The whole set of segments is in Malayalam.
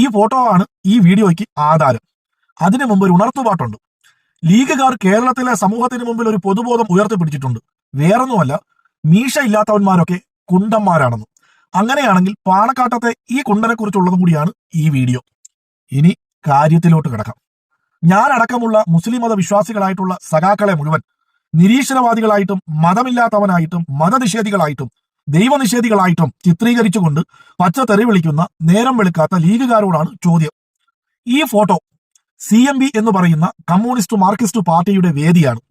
ഈ ഫോട്ടോ ആണ് ഈ വീഡിയോയ്ക്ക് ആധാരം. അതിനു മുമ്പ് ഒരു ഉണർത്തുപാട്ടുണ്ട്. ലീഗുകാർ കേരളത്തിലെ സമൂഹത്തിന് മുമ്പിൽ ഒരു പൊതുബോധം ഉയർത്തിപ്പിടിച്ചിട്ടുണ്ട്. വേറൊന്നുമല്ല, മീശ ഇല്ലാത്തവന്മാരൊക്കെ കുണ്ടന്മാരാണെന്ന്. അങ്ങനെയാണെങ്കിൽ പാണക്കാട്ടത്തെ ഈ കുണ്ടനെ കുറിച്ചുള്ളതും കൂടിയാണ് ഈ വീഡിയോ. ഇനി കാര്യത്തിലോട്ട് കിടക്കാം. ഞാനടക്കമുള്ള മുസ്ലിം മത വിശ്വാസികളായിട്ടുള്ള സഖാക്കളെ മുഴുവൻ നിരീശ്വരവാദികളായിട്ടും മതമില്ലാത്തവനായിട്ടും മതനിഷേധികളായിട്ടും ദൈവനിഷേധികളായിട്ടും ചിത്രീകരിച്ചുകൊണ്ട് പച്ച തെറി വിളിക്കുന്ന നേരം വെളുക്കാത്ത ലീഗുകാരോടാണ് ചോദ്യം. ഈ ഫോട്ടോ CMB എന്ന് പറയുന്ന കമ്മ്യൂണിസ്റ്റ് മാർക്സിസ്റ്റ് പാർട്ടിയുടെ വേദിയാണ്.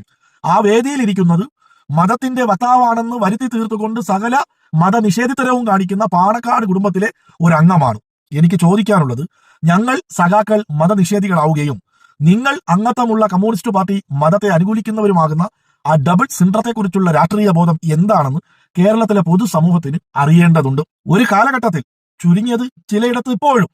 ആ വേദിയിലിരിക്കുന്നത് മതത്തിന്റെ വക്താവാണെന്ന് വരുത്തി തീർത്തുകൊണ്ട് സകല മതനിഷേധിത്തരവും കാണിക്കുന്ന പാണക്കാട് കുടുംബത്തിലെ ഒരു അംഗമാണ്. എനിക്ക് ചോദിക്കാനുള്ളത്, ഞങ്ങൾ സഖാക്കൾ മതനിഷേധികളാവുകയും നിങ്ങൾ അംഗത്വമുള്ള കമ്മ്യൂണിസ്റ്റ് പാർട്ടി മതത്തെ അനുകൂലിക്കുന്നവരുമാകുന്ന ആ ഡബിൾ സിൻഡ്രത്തെക്കുറിച്ചുള്ള രാഷ്ട്രീയ ബോധം എന്താണെന്ന് കേരളത്തിലെ പൊതുസമൂഹത്തിന് അറിയേണ്ടതുണ്ട്. ഒരു കാലഘട്ടത്തിൽ, ചുരുങ്ങിയത് ചിലയിടത്ത് ഇപ്പോഴും,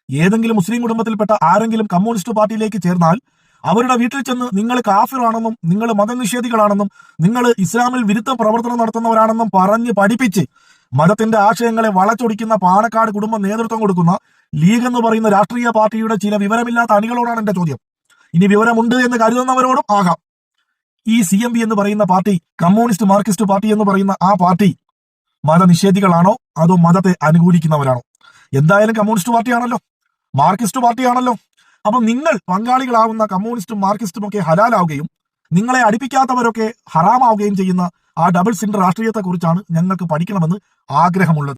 ഏതെങ്കിലും മുസ്ലിം കുടുംബത്തിൽപ്പെട്ട ആരെങ്കിലും കമ്മ്യൂണിസ്റ്റ് പാർട്ടിയിലേക്ക് ചേർന്നാൽ അവരുടെ വീട്ടിൽ ചെന്ന് നിങ്ങൾ കാഫിറാണെന്നും നിങ്ങൾ മതനിഷേധികളാണെന്നും നിങ്ങൾ ഇസ്ലാമിൽ വിരുദ്ധ പ്രവർത്തനം നടത്തുന്നവരാണെന്നും പറഞ്ഞ് പഠിപ്പിച്ച് മതത്തിന്റെ ആശയങ്ങളെ വളച്ചൊടിക്കുന്ന പാണക്കാട് കുടുംബം നേതൃത്വം കൊടുക്കുന്ന ലീഗ് എന്ന് പറയുന്ന രാഷ്ട്രീയ പാർട്ടിയുടെ ചില വിവരമില്ലാത്ത അണികളോടാണ് എന്റെ ചോദ്യം. ഇനി വിവരമുണ്ട് എന്ന് കരുതുന്നവരോടും ആകാം. ഈ CMB എന്ന് പറയുന്ന പാർട്ടി, കമ്മ്യൂണിസ്റ്റ് മാർക്സിസ്റ്റ് പാർട്ടി എന്ന് പറയുന്ന ആ പാർട്ടി മതനിഷേധികളാണോ അതോ മതത്തെ അനുകൂലിക്കുന്നവരാണോ? എന്തായാലും കമ്മ്യൂണിസ്റ്റ് പാർട്ടിയാണല്ലോ, മാർക്സിസ്റ്റ് പാർട്ടിയാണല്ലോ. അപ്പൊ നിങ്ങൾ പങ്കാളികളാവുന്ന കമ്മ്യൂണിസ്റ്റും മാർക്സിസ്റ്റും ഒക്കെ ഹലാലാവുകയും നിങ്ങളെ അടുപ്പിക്കാത്തവരൊക്കെ ഹറാമാവുകയും ചെയ്യുന്ന ആ ഡബിൾ സിൻഡർ രാഷ്ട്രീയത്തെ കുറിച്ചാണ് ഞങ്ങൾക്ക് പഠിക്കണമെന്ന് ആഗ്രഹമുള്ളത്.